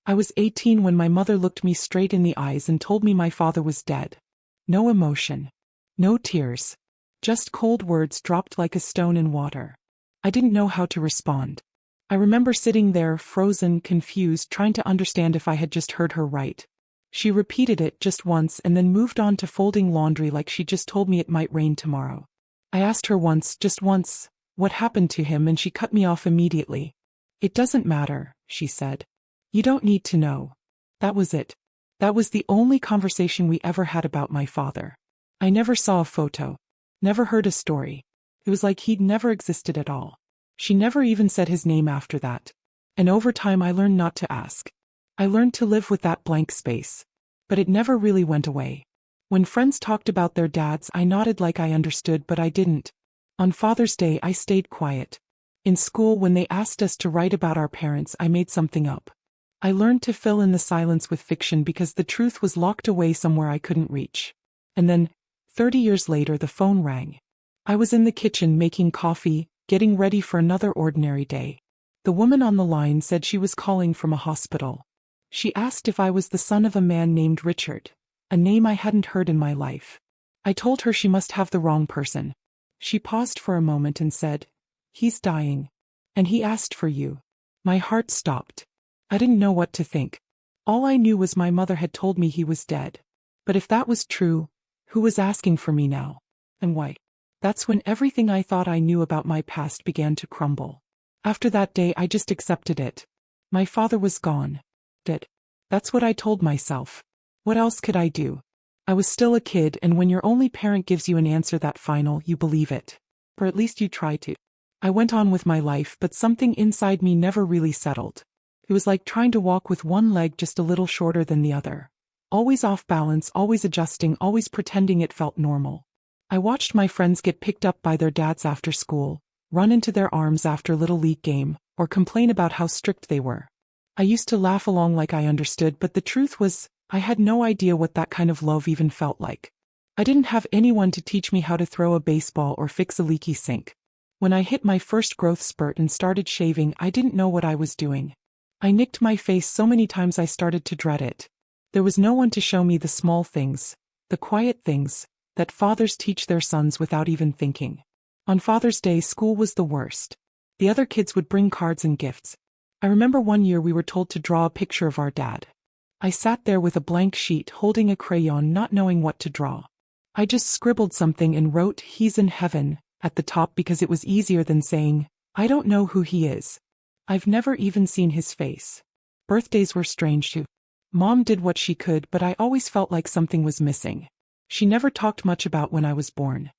I was 18 when my mother looked me straight in the eyes and told me my father was dead. No emotion. No tears. Just cold words dropped like a stone in water. I didn't know how to respond. I remember sitting there, frozen, confused, trying to understand if I had just heard her right. She repeated it just once and then moved on to folding laundry like she just told me it might rain tomorrow. I asked her once, just once, what happened to him, and she cut me off immediately. It doesn't matter, she said. You don't need to know. That was it. That was the only conversation we ever had about my father. I never saw a photo. Never heard a story. It was like he'd never existed at all. She never even said his name after that. And over time I learned not to ask. I learned to live with that blank space. But it never really went away. When friends talked about their dads, I nodded like I understood, but I didn't. On Father's Day I stayed quiet. In school, when they asked us to write about our parents, I made something up. I learned to fill in the silence with fiction because the truth was locked away somewhere I couldn't reach. And then, 30 years later, the phone rang. I was in the kitchen making coffee, getting ready for another ordinary day. The woman on the line said she was calling from a hospital. She asked if I was the son of a man named Richard, a name I hadn't heard in my life. I told her she must have the wrong person. She paused for a moment and said, "He's dying. And he asked for you." My heart stopped. I didn't know what to think. All I knew was my mother had told me he was dead. But if that was true, who was asking for me now? And why? That's when everything I thought I knew about my past began to crumble. After that day I just accepted it. My father was gone. Dead. That's what I told myself. What else could I do? I was still a kid, and when your only parent gives you an answer that final, you believe it. Or at least you try to. I went on with my life, but something inside me never really settled. It was like trying to walk with one leg just a little shorter than the other. Always off balance, always adjusting, always pretending it felt normal. I watched my friends get picked up by their dads after school, run into their arms after Little League game, or complain about how strict they were. I used to laugh along like I understood, but the truth was, I had no idea what that kind of love even felt like. I didn't have anyone to teach me how to throw a baseball or fix a leaky sink. When I hit my first growth spurt and started shaving, I didn't know what I was doing. I nicked my face so many times I started to dread it. There was no one to show me the small things, the quiet things, that fathers teach their sons without even thinking. On Father's Day, school was the worst. The other kids would bring cards and gifts. I remember one year we were told to draw a picture of our dad. I sat there with a blank sheet, holding a crayon, not knowing what to draw. I just scribbled something and wrote, "He's in heaven," at the top because it was easier than saying, "I don't know who he is. I've never even seen his face." Birthdays were strange too. Mom did what she could, but I always felt like something was missing. She never talked much about when I was born.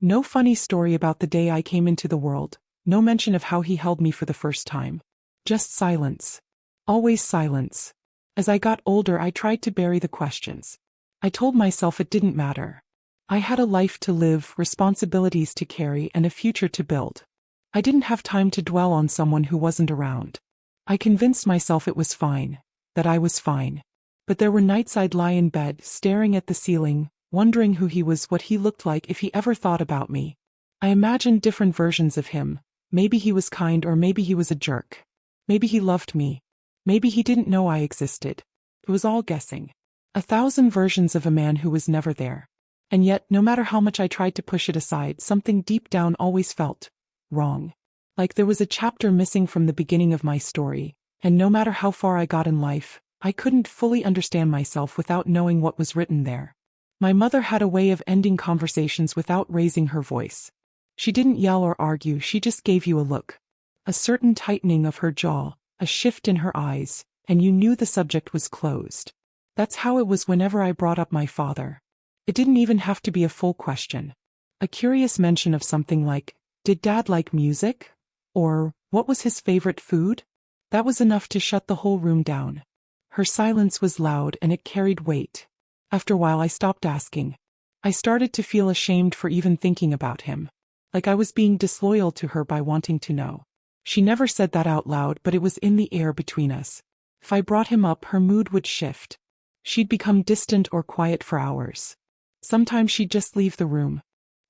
No funny story about the day I came into the world, no mention of how he held me for the first time. Just silence. Always silence. As I got older, I tried to bury the questions. I told myself it didn't matter. I had a life to live, responsibilities to carry, and a future to build. I didn't have time to dwell on someone who wasn't around. I convinced myself it was fine, that I was fine. But there were nights I'd lie in bed, staring at the ceiling, wondering who he was, what he looked like, if he ever thought about me. I imagined different versions of him. Maybe he was kind, or maybe he was a jerk. Maybe he loved me. Maybe he didn't know I existed. It was all guessing. 1,000 versions of a man who was never there. And yet, no matter how much I tried to push it aside, something deep down always felt wrong. Like there was a chapter missing from the beginning of my story, and no matter how far I got in life, I couldn't fully understand myself without knowing what was written there. My mother had a way of ending conversations without raising her voice. She didn't yell or argue, she just gave you a look. A certain tightening of her jaw, a shift in her eyes, and you knew the subject was closed. That's how it was whenever I brought up my father. It didn't even have to be a full question. A curious mention of something like, "Did Dad like music?" Or, "What was his favorite food?" That was enough to shut the whole room down. Her silence was loud and it carried weight. After a while I stopped asking. I started to feel ashamed for even thinking about him. Like I was being disloyal to her by wanting to know. She never said that out loud, but it was in the air between us. If I brought him up, her mood would shift. She'd become distant or quiet for hours. Sometimes she'd just leave the room.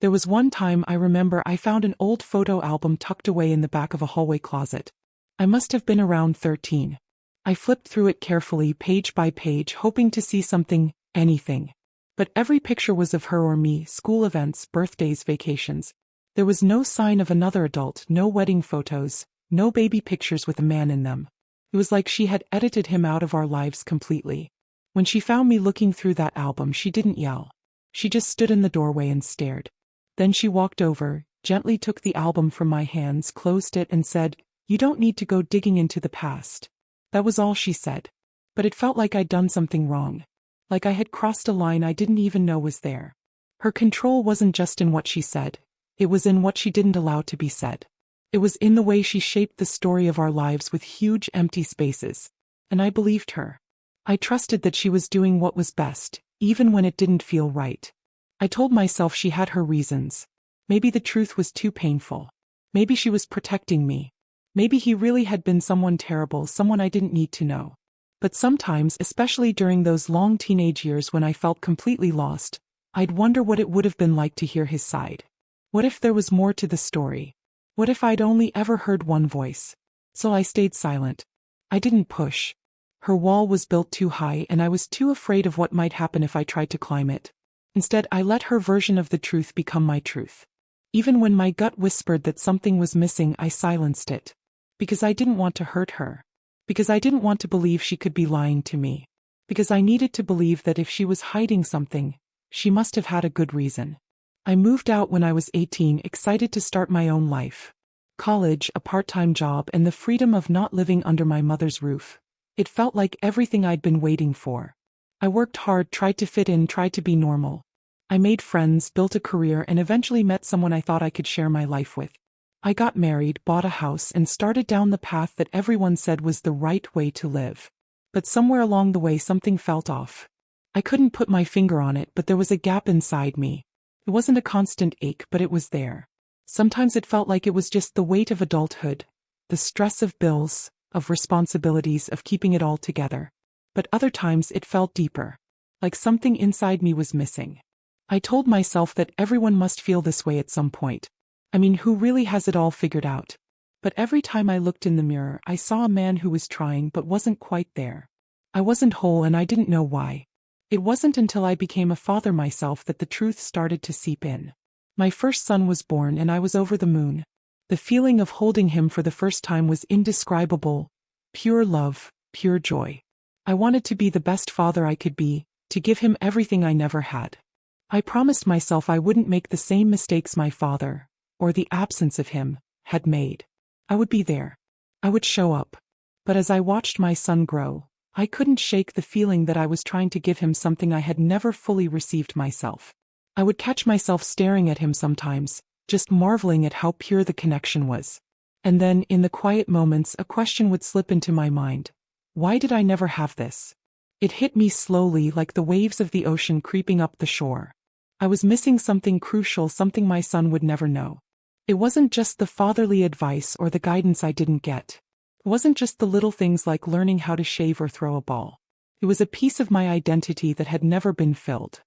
There was one time I remember I found an old photo album tucked away in the back of a hallway closet. I must have been around 13. I flipped through it carefully, page by page, hoping to see something, anything. But every picture was of her or me, school events, birthdays, vacations. There was no sign of another adult, no wedding photos, no baby pictures with a man in them. It was like she had edited him out of our lives completely. When she found me looking through that album, she didn't yell. She just stood in the doorway and stared. Then she walked over, gently took the album from my hands, closed it and said, "You don't need to go digging into the past." That was all she said. But it felt like I'd done something wrong. Like I had crossed a line I didn't even know was there. Her control wasn't just in what she said. It was in what she didn't allow to be said. It was in the way she shaped the story of our lives with huge empty spaces. And I believed her. I trusted that she was doing what was best, even when it didn't feel right. I told myself she had her reasons. Maybe the truth was too painful. Maybe she was protecting me. Maybe he really had been someone terrible, someone I didn't need to know. But sometimes, especially during those long teenage years when I felt completely lost, I'd wonder what it would have been like to hear his side. What if there was more to the story? What if I'd only ever heard one voice? So I stayed silent. I didn't push. Her wall was built too high and I was too afraid of what might happen if I tried to climb it. Instead, I let her version of the truth become my truth. Even when my gut whispered that something was missing, I silenced it. Because I didn't want to hurt her. Because I didn't want to believe she could be lying to me. Because I needed to believe that if she was hiding something, she must have had a good reason. I moved out when I was 18, excited to start my own life. College, a part-time job, and the freedom of not living under my mother's roof. It felt like everything I'd been waiting for. I worked hard, tried to fit in, tried to be normal. I made friends, built a career, and eventually met someone I thought I could share my life with. I got married, bought a house, and started down the path that everyone said was the right way to live. But somewhere along the way something felt off. I couldn't put my finger on it, but there was a gap inside me. It wasn't a constant ache, but it was there. Sometimes it felt like it was just the weight of adulthood, the stress of bills, of responsibilities, of keeping it all together. But other times it felt deeper. Like something inside me was missing. I told myself that everyone must feel this way at some point. I mean, who really has it all figured out? But every time I looked in the mirror, I saw a man who was trying but wasn't quite there. I wasn't whole and I didn't know why. It wasn't until I became a father myself that the truth started to seep in. My first son was born and I was over the moon. The feeling of holding him for the first time was indescribable. Pure love, pure joy. I wanted to be the best father I could be, to give him everything I never had. I promised myself I wouldn't make the same mistakes my father, or the absence of him, had made. I would be there. I would show up. But as I watched my son grow, I couldn't shake the feeling that I was trying to give him something I had never fully received myself. I would catch myself staring at him sometimes, just marveling at how pure the connection was. And then, in the quiet moments, a question would slip into my mind. Why did I never have this? It hit me slowly, like the waves of the ocean creeping up the shore. I was missing something crucial, something my son would never know. It wasn't just the fatherly advice or the guidance I didn't get. It wasn't just the little things like learning how to shave or throw a ball. It was a piece of my identity that had never been filled.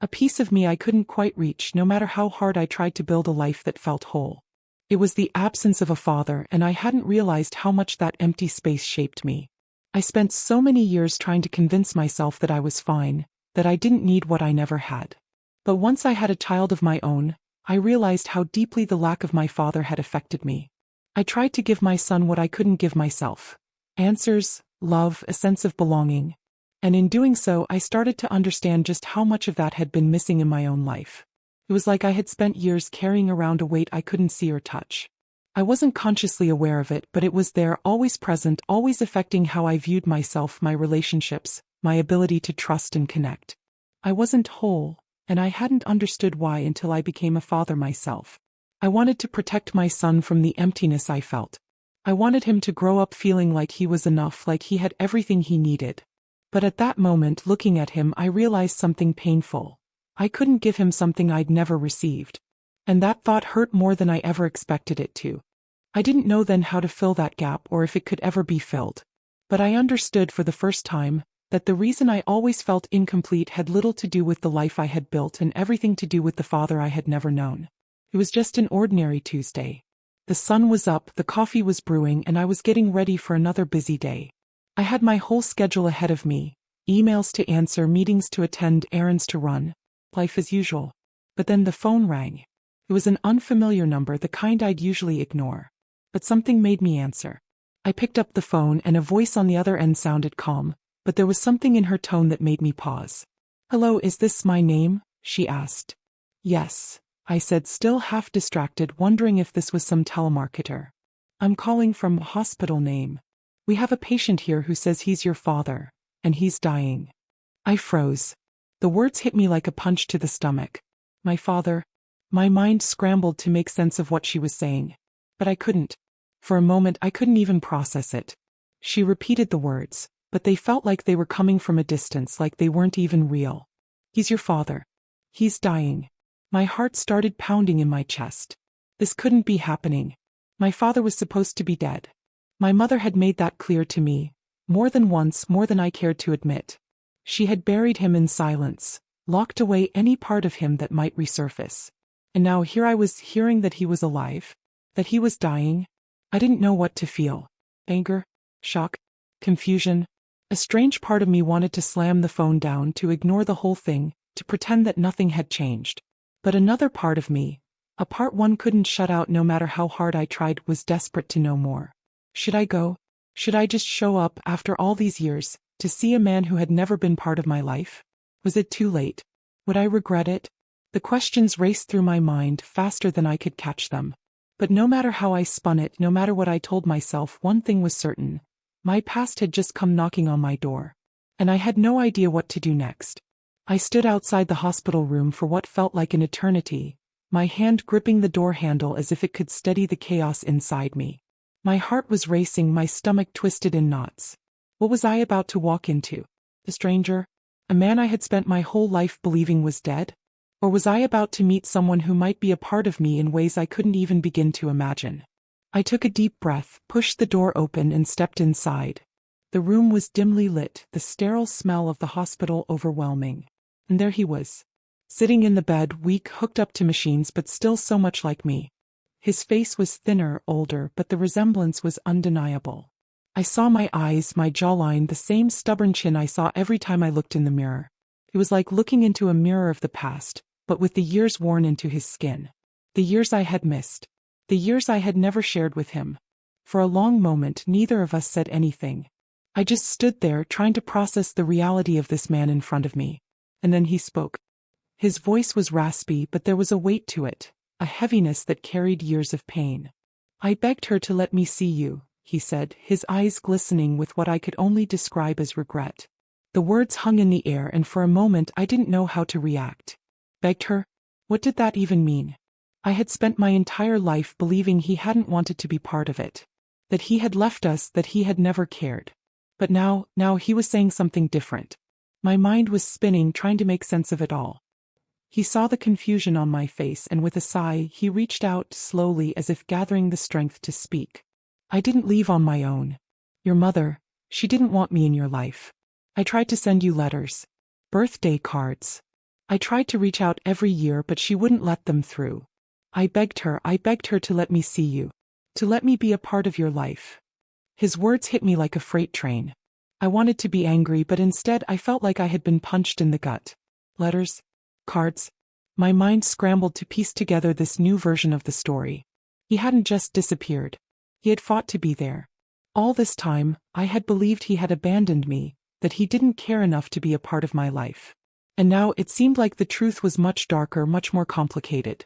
A piece of me I couldn't quite reach, no matter how hard I tried to build a life that felt whole. It was the absence of a father, and I hadn't realized how much that empty space shaped me. I spent so many years trying to convince myself that I was fine, that I didn't need what I never had. But once I had a child of my own, I realized how deeply the lack of my father had affected me. I tried to give my son what I couldn't give myself. Answers, love, a sense of belonging. And in doing so, I started to understand just how much of that had been missing in my own life. It was like I had spent years carrying around a weight I couldn't see or touch. I wasn't consciously aware of it, but it was there, always present, always affecting how I viewed myself, my relationships, my ability to trust and connect. I wasn't whole, and I hadn't understood why until I became a father myself. I wanted to protect my son from the emptiness I felt. I wanted him to grow up feeling like he was enough, like he had everything he needed. But at that moment, looking at him, I realized something painful. I couldn't give him something I'd never received. And that thought hurt more than I ever expected it to. I didn't know then how to fill that gap or if it could ever be filled. But I understood for the first time that the reason I always felt incomplete had little to do with the life I had built and everything to do with the father I had never known. It was just an ordinary Tuesday. The sun was up, the coffee was brewing, and I was getting ready for another busy day. I had my whole schedule ahead of me, emails to answer, meetings to attend, errands to run, life as usual. But then the phone rang. It was an unfamiliar number, the kind I'd usually ignore. But something made me answer. I picked up the phone and a voice on the other end sounded calm, but there was something in her tone that made me pause. "Hello, is this my name?" she asked. "Yes," I said, still half distracted, wondering if this was some telemarketer. "I'm calling from hospital name. We have a patient here who says he's your father, and he's dying." I froze. The words hit me like a punch to the stomach. My father? My mind scrambled to make sense of what she was saying. But I couldn't. For a moment I couldn't even process it. She repeated the words, but they felt like they were coming from a distance, like they weren't even real. "He's your father. He's dying." My heart started pounding in my chest. This couldn't be happening. My father was supposed to be dead. My mother had made that clear to me, more than once, more than I cared to admit. She had buried him in silence, locked away any part of him that might resurface. And now here I was hearing that he was alive, that he was dying. I didn't know what to feel. Anger? Shock? Confusion? A strange part of me wanted to slam the phone down, to ignore the whole thing, to pretend that nothing had changed. But another part of me, a part one couldn't shut out no matter how hard I tried, was desperate to know more. Should I go? Should I just show up after all these years, to see a man who had never been part of my life? Was it too late? Would I regret it? The questions raced through my mind faster than I could catch them. But no matter how I spun it, no matter what I told myself, one thing was certain. My past had just come knocking on my door. And I had no idea what to do next. I stood outside the hospital room for what felt like an eternity, my hand gripping the door handle as if it could steady the chaos inside me. My heart was racing, my stomach twisted in knots. What was I about to walk into? A stranger? A man I had spent my whole life believing was dead? Or was I about to meet someone who might be a part of me in ways I couldn't even begin to imagine? I took a deep breath, pushed the door open, and stepped inside. The room was dimly lit, the sterile smell of the hospital overwhelming. And there he was, sitting in the bed, weak, hooked up to machines, but still so much like me. His face was thinner, older, but the resemblance was undeniable. I saw my eyes, my jawline, the same stubborn chin I saw every time I looked in the mirror. It was like looking into a mirror of the past, but with the years worn into his skin. The years I had missed. The years I had never shared with him. For a long moment, neither of us said anything. I just stood there, trying to process the reality of this man in front of me. And then he spoke. His voice was raspy, but there was a weight to it, a heaviness that carried years of pain. "I begged her to let me see you," he said, his eyes glistening with what I could only describe as regret. The words hung in the air, and for a moment I didn't know how to react. Begged her? What did that even mean? I had spent my entire life believing he hadn't wanted to be part of it. That he had left us, that he had never cared. But now he was saying something different. My mind was spinning, trying to make sense of it all. He saw the confusion on my face, and with a sigh, he reached out slowly, as if gathering the strength to speak. "I didn't leave on my own. Your mother, she didn't want me in your life. I tried to send you letters, birthday cards. I tried to reach out every year, but she wouldn't let them through. I begged her to let me see you, to let me be a part of your life." His words hit me like a freight train. I wanted to be angry, but instead I felt like I had been punched in the gut. Letters? Cards? My mind scrambled to piece together this new version of the story. He hadn't just disappeared. He had fought to be there. All this time, I had believed he had abandoned me, that he didn't care enough to be a part of my life. And now it seemed like the truth was much darker, much more complicated.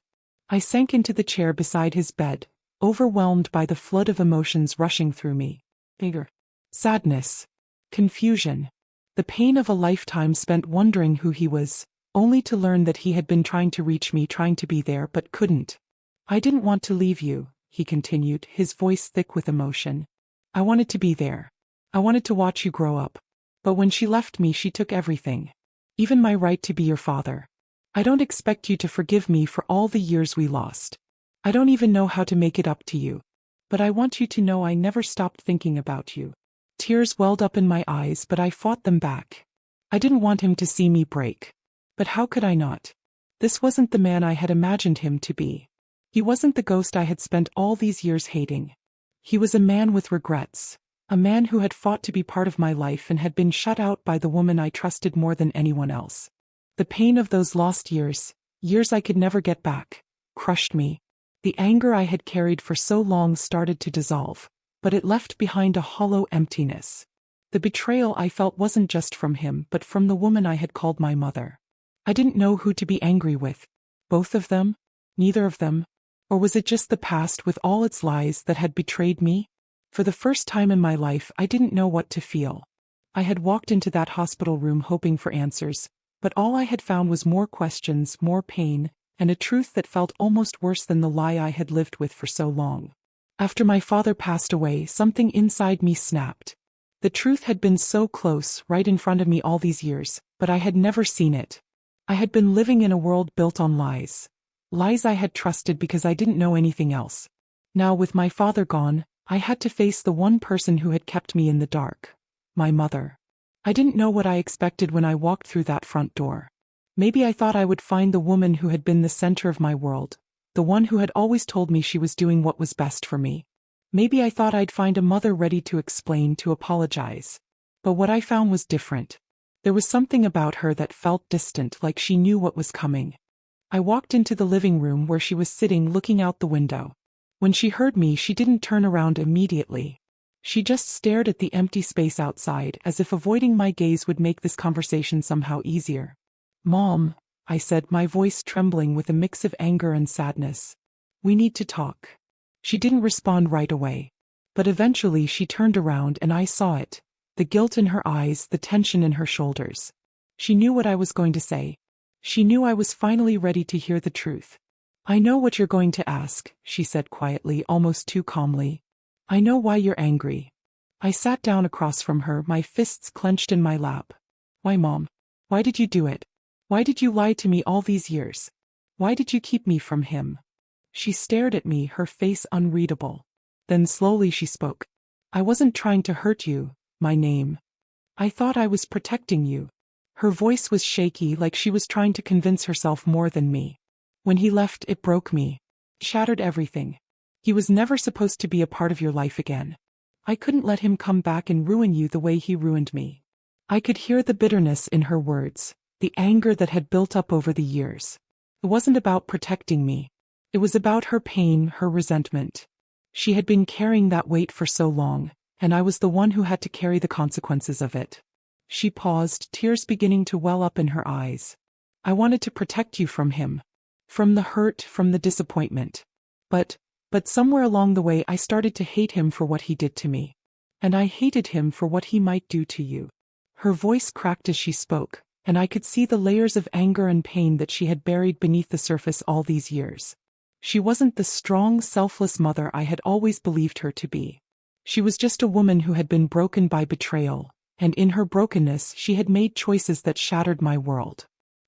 I sank into the chair beside his bed, overwhelmed by the flood of emotions rushing through me. Anger, sadness, confusion, the pain of a lifetime spent wondering who he was, only to learn that he had been trying to reach me, trying to be there, but couldn't. "I didn't want to leave you," he continued, his voice thick with emotion. "I wanted to be there. I wanted to watch you grow up. But when she left me, she took everything. Even my right to be your father. I don't expect you to forgive me for all the years we lost. I don't even know how to make it up to you. But I want you to know I never stopped thinking about you." Tears welled up in my eyes, but I fought them back. I didn't want him to see me break. But how could I not? This wasn't the man I had imagined him to be. He wasn't the ghost I had spent all these years hating. He was a man with regrets. A man who had fought to be part of my life and had been shut out by the woman I trusted more than anyone else. The pain of those lost years, years I could never get back, crushed me. The anger I had carried for so long started to dissolve, but it left behind a hollow emptiness. The betrayal I felt wasn't just from him but from the woman I had called my mother. I didn't know who to be angry with. Both of them? Neither of them? Or was it just the past with all its lies that had betrayed me? For the first time in my life I didn't know what to feel. I had walked into that hospital room hoping for answers, but all I had found was more questions, more pain, and a truth that felt almost worse than the lie I had lived with for so long. After my father passed away, something inside me snapped. The truth had been so close, right in front of me all these years, but I had never seen it. I had been living in a world built on lies. Lies I had trusted because I didn't know anything else. Now, with my father gone, I had to face the one person who had kept me in the dark. My mother. I didn't know what I expected when I walked through that front door. Maybe I thought I would find the woman who had been the center of my world, the one who had always told me she was doing what was best for me. Maybe I thought I'd find a mother ready to explain, to apologize. But what I found was different. There was something about her that felt distant, like she knew what was coming. I walked into the living room where she was sitting looking out the window. When she heard me, she didn't turn around immediately. She just stared at the empty space outside, as if avoiding my gaze would make this conversation somehow easier. "Mom," I said, my voice trembling with a mix of anger and sadness. "We need to talk." She didn't respond right away. But eventually she turned around and I saw it. The guilt in her eyes, the tension in her shoulders. She knew what I was going to say. She knew I was finally ready to hear the truth. "I know what you're going to ask," she said quietly, almost too calmly. "I know why you're angry." I sat down across from her, my fists clenched in my lap. "Why, Mom? Why did you do it? Why did you lie to me all these years? Why did you keep me from him?" She stared at me, her face unreadable. Then slowly she spoke. "I wasn't trying to hurt you, my name. I thought I was protecting you." Her voice was shaky, like she was trying to convince herself more than me. "When he left, it broke me. Shattered everything. He was never supposed to be a part of your life again. I couldn't let him come back and ruin you the way he ruined me." I could hear the bitterness in her words, the anger that had built up over the years. It wasn't about protecting me. It was about her pain, her resentment. She had been carrying that weight for so long, and I was the one who had to carry the consequences of it. She paused, tears beginning to well up in her eyes. "I wanted to protect you from him. From the hurt, from the disappointment. But somewhere along the way I started to hate him for what he did to me. And I hated him for what he might do to you." Her voice cracked as she spoke, and I could see the layers of anger and pain that she had buried beneath the surface all these years. She wasn't the strong, selfless mother I had always believed her to be. She was just a woman who had been broken by betrayal, and in her brokenness she had made choices that shattered my world.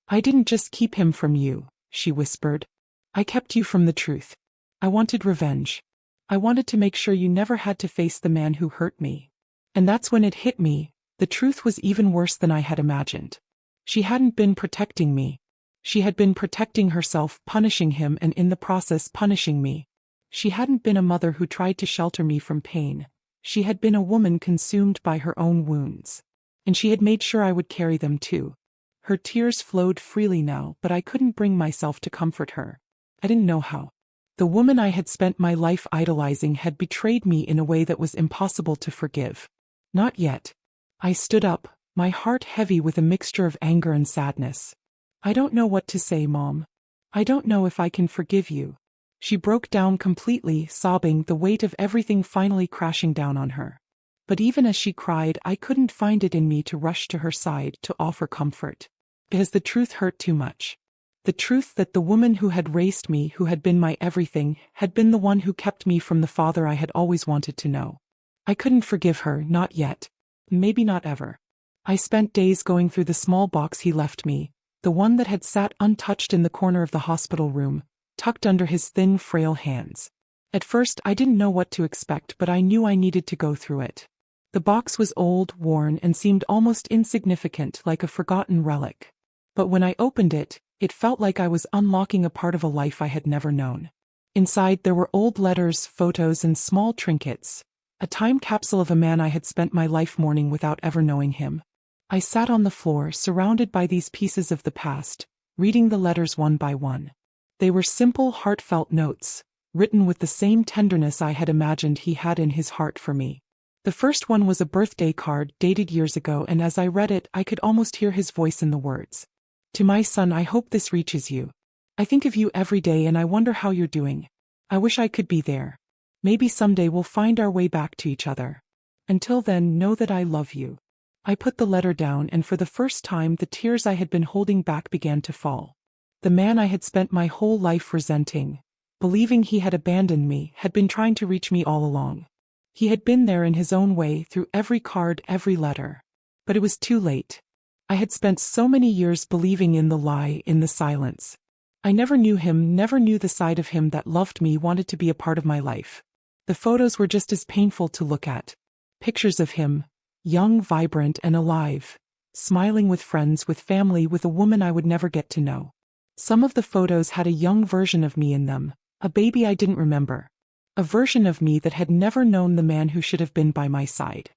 "I didn't just keep him from you," she whispered. "I kept you from the truth. I wanted revenge. I wanted to make sure you never had to face the man who hurt me." And that's when it hit me. The truth was even worse than I had imagined. She hadn't been protecting me. She had been protecting herself, punishing him, and in the process punishing me. She hadn't been a mother who tried to shelter me from pain. She had been a woman consumed by her own wounds. And she had made sure I would carry them too. Her tears flowed freely now, but I couldn't bring myself to comfort her. I didn't know how. The woman I had spent my life idolizing had betrayed me in a way that was impossible to forgive. Not yet. I stood up, my heart heavy with a mixture of anger and sadness. "I don't know what to say, Mom. I don't know if I can forgive you." She broke down completely, sobbing, the weight of everything finally crashing down on her. But even as she cried, I couldn't find it in me to rush to her side to offer comfort. Because the truth hurt too much. The truth that the woman who had raised me, who had been my everything, had been the one who kept me from the father I had always wanted to know. I couldn't forgive her, not yet. Maybe not ever. I spent days going through the small box he left me, the one that had sat untouched in the corner of the hospital room, tucked under his thin, frail hands. At first I didn't know what to expect, but I knew I needed to go through it. The box was old, worn, and seemed almost insignificant, like a forgotten relic. But when I opened it, it felt like I was unlocking a part of a life I had never known. Inside there were old letters, photos, and small trinkets. A time capsule of a man I had spent my life mourning without ever knowing him. I sat on the floor, surrounded by these pieces of the past, reading the letters one by one. They were simple, heartfelt notes, written with the same tenderness I had imagined he had in his heart for me. The first one was a birthday card dated years ago, and as I read it, I could almost hear his voice in the words. To my son, I hope this reaches you. I think of you every day and I wonder how you're doing. I wish I could be there. Maybe someday we'll find our way back to each other. Until then, know that I love you. I put the letter down, and for the first time the tears I had been holding back began to fall. The man I had spent my whole life resenting, believing he had abandoned me, had been trying to reach me all along. He had been there in his own way through every card, every letter. But it was too late. I had spent so many years believing in the lie, in the silence. I never knew him, never knew the side of him that loved me, wanted to be a part of my life. The photos were just as painful to look at. Pictures of him, young, vibrant, and alive, smiling with friends, with family, with a woman I would never get to know. Some of the photos had a young version of me in them, a baby I didn't remember. A version of me that had never known the man who should have been by my side.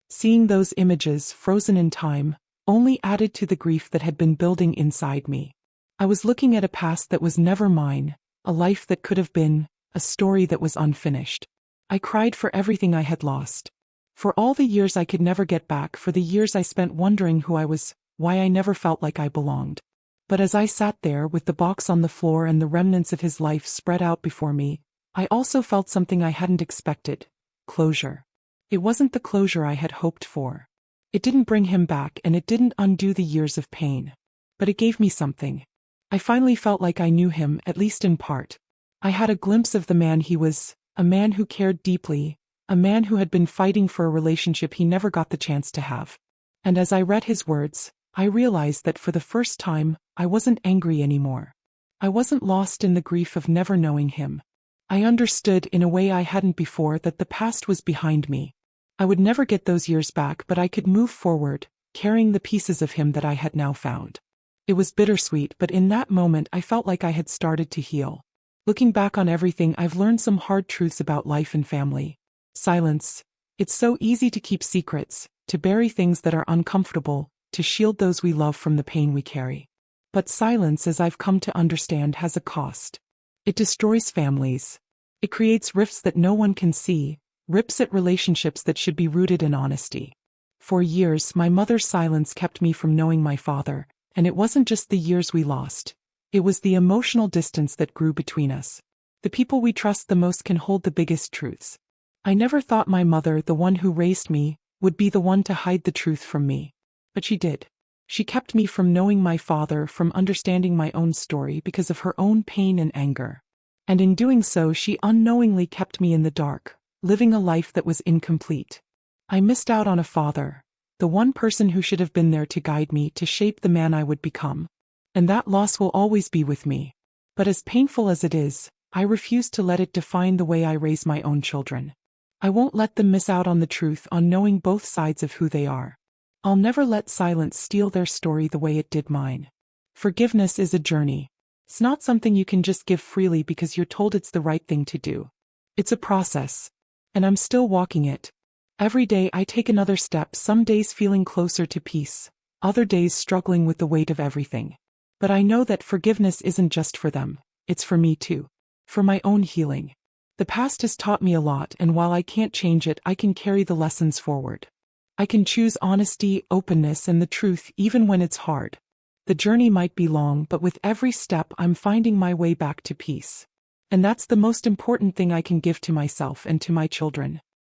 Seeing those images, frozen in time, only added to the grief that had been building inside me. I was looking at a past that was never mine, a life that could have been, a story that was unfinished. I cried for everything I had lost. For all the years I could never get back, for the years I spent wondering who I was, why I never felt like I belonged. But as I sat there with the box on the floor and the remnants of his life spread out before me, I also felt something I hadn't expected: closure. It wasn't the closure I had hoped for. It didn't bring him back, and it didn't undo the years of pain. But it gave me something. I finally felt like I knew him, at least in part. I had a glimpse of the man he was, a man who cared deeply, a man who had been fighting for a relationship he never got the chance to have. And as I read his words, I realized that for the first time, I wasn't angry anymore. I wasn't lost in the grief of never knowing him. I understood in a way I hadn't before that the past was behind me. I would never get those years back, but I could move forward, carrying the pieces of him that I had now found. It was bittersweet, but in that moment I felt like I had started to heal. Looking back on everything, I've learned some hard truths about life and family. Silence. It's so easy to keep secrets, to bury things that are uncomfortable, to shield those we love from the pain we carry. But silence, as I've come to understand, has a cost. It destroys families. It creates rifts that no one can see, rips at relationships that should be rooted in honesty. For years, my mother's silence kept me from knowing my father, and it wasn't just the years we lost. It was the emotional distance that grew between us. The people we trust the most can hold the biggest truths. I never thought my mother, the one who raised me, would be the one to hide the truth from me. But she did. She kept me from knowing my father, from understanding my own story because of her own pain and anger. And in doing so, she unknowingly kept me in the dark, living a life that was incomplete. I missed out on a father, the one person who should have been there to guide me, to shape the man I would become. And that loss will always be with me. But as painful as it is, I refuse to let it define the way I raise my own children. I won't let them miss out on the truth, on knowing both sides of who they are. I'll never let silence steal their story the way it did mine. Forgiveness is a journey. It's not something you can just give freely because you're told it's the right thing to do. It's a process. And I'm still walking it. Every day I take another step, some days feeling closer to peace, other days struggling with the weight of everything. But I know that forgiveness isn't just for them, it's for me too. For my own healing. The past has taught me a lot, and while I can't change it, I can carry the lessons forward. I can choose honesty, openness, and the truth even when it's hard. The journey might be long, but with every step I'm finding my way back to peace. And that's the most important thing I can give to myself and to my children.